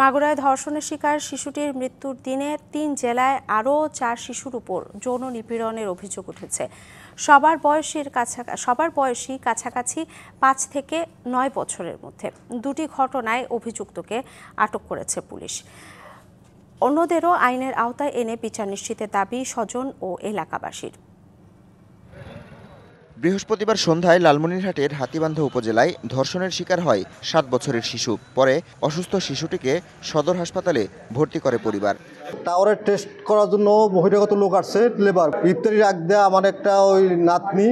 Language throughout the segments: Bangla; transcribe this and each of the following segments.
মাগুরায় ধর্ষণের শিকার শিশুটির মৃত্যুর দিনে ৩ জেলায় আরও ৪ শিশুর উপর যৌন নিপীড়নের অভিযোগ উঠেছে। সবার বয়সী কাছাকাছি ৫ থেকে ৯ বছরের মধ্যে। দুটি ঘটনায় অভিযুক্তকে আটক করেছে পুলিশ। অন্যদেরও আইনের আওতায় এনে বিচার নিশ্চিতের দাবি স্বজন ও এলাকাবাসীর। বৃহস্পতিবার সন্ধ্যায় লালমনিরহাটের হাতীবান্ধা উপজেলায় ধর্ষণের শিকার হয় ৭ বছরের শিশু। পরে অসুস্থ শিশুটিকে সদর হাসপাতালে ভর্তি করে পরিবার। টাওয়ারের টেস্ট করার জন্য বহিরাগত লোক আসছে লেবার। ইফতারির আগ দিয়ে আমার একটা ওই নাতনি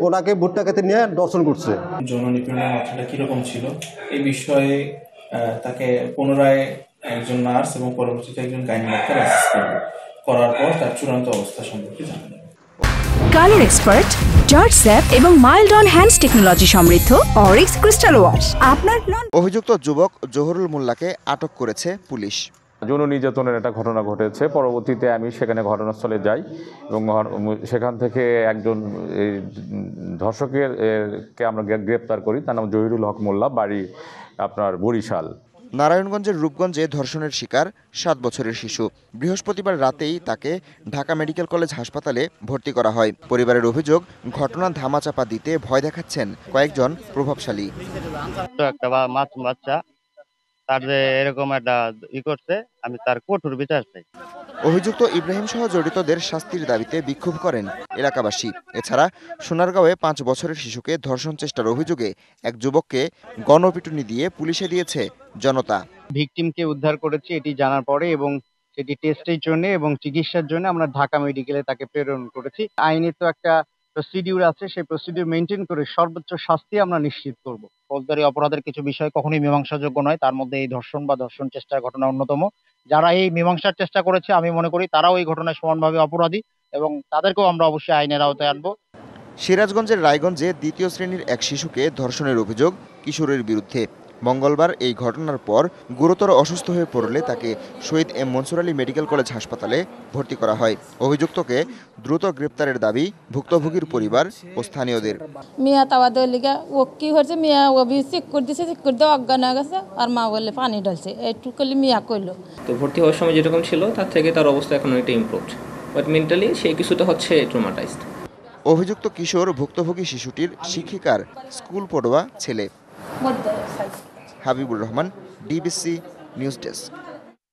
ওনাকে ভুট্টা খেতে নিয়ে দর্শন করছে। যৌন নিপীড়নের মাত্রাটা কিরকম ছিল এই বিষয়ে তাকে পুনরায় একজন নার্স এবং পরবর্তীতে একজন গাইনি ডাক্তার অ্যাসেস করার পর তার চূড়ান্ত অবস্থা সম্পর্কে জানা যাবে। কালার এক্সপার্ট, জর্জ স্যাপ এবং মাইল্ড অন হ্যান্ডস টেকনোলজি সমৃদ্ধ অরিক্স ক্রিস্টাল ওয়াশ। আপনার অভিযুক্ত যুবক জহুরুল মোল্লাকে আটক করেছে পুলিশ। যৌন নির্যাতনের একটা ঘটনা ঘটেছে। পরবর্তীতে আমি সেখানে ঘটনাস্থলে যাই এবং সেখান থেকে একজন ধর্ষকের কে আমরা গ্রেপ্তার করি। তার নাম জহিরুল হক মোল্লা, বাড়ি আপনার বরিশাল। নারায়ণগঞ্জের রূপগঞ্জে ধর্ষণের শিকার ৭ বছরের শিশু। বৃহস্পতিবার রাতেই তাকে ঢাকা মেডিকেল কলেজ হাসপাতালে ভর্তি করা হয়। পরিবারের অভিযোগ, ঘটনা ধামাচাপা দিতে ভয় দেখাচ্ছেন কয়েকজন প্রভাবশালী। একটা মাসুম বাচ্চা তার যে এরকম একটা করছে, আমি তার কঠোর বিচার চাই। অভিযুক্ত ইব্রাহিম সহ জড়িতদের শাস্তির দাবিতে বিক্ষোভ করেন এলাকাবাসী। এছাড়া সোনারগাঁওয়ে ৫ বছরের শিশুকে ধর্ষণ চেষ্টার অভিযোগে এক যুবককে গণপিটুনি দিয়ে পুলিশে দিয়েছে জনতা। ভিকটিমকে উদ্ধার করেছি এটি জানার পরে এবং সেটি টেস্টের জন্য এবং চিকিৎসার জন্য আমরা ঢাকা মেডিকেলে তাকে প্রেরণ করেছি। আইনের তো একটা প্রসিডিউর আছে, সেই প্রসিডিউর মেনটেন করে সর্বোচ্চ শাস্তি আমরা নিশ্চিত করব। ফৌজদারি অপরাধের কিছু বিষয় কখনোই মীমাংসাযোগ্য নয়, তার মধ্যে এই ধর্ষণ বা ধর্ষণ চেষ্টার ঘটনা অন্যতম। যারা এই মীমাংসার চেষ্টা করেছে আমি মনে করি তারাও এই ঘটনায় সমানভাবে অপরাধী এবং তাদেরকেও আমরা অবশ্যই আইনের আওতায় আনবো। সিরাজগঞ্জের রায়গঞ্জে ২য় শ্রেণীর এক শিশুকে ধর্ষণের অভিযোগ কিশোরের বিরুদ্ধে। মঙ্গলবার এই ঘটনার পর গুরুতর অসুস্থ হয়ে পড়লে তাকে Shaheed M Mansur Ali Medical College হাসপাতালে ভর্তি করা হয়। অভিযুক্তকে দ্রুত গ্রেপ্তারের দাবি ভুক্তভোগীর পরিবার ও স্থানীয়দের। মিয়া তাওয়াদের লিগা ও কি হয়েছে, মিয়া ও চেক করে দিয়েছে, চেক করে দিয়ে অজ্ঞান হয়ে গেছে আর মা বললে পানি ঢালছে, এইটুকু করলে মিয়া কইলো। তো ভর্তি হওয়ার সময় যেরকম ছিল তার থেকে তার অবস্থা এখন অনেকটা ইমপ্রুভড, বাট মেন্টালি সেই কিছুটা হচ্ছে ট্রমাটাইজড। অভিযুক্ত কিশোর ভুক্তভোগী শিশুটির শিক্ষিকার স্কুল পড়ুয়া ছেলে। Habibur Rahman, DBC news desk.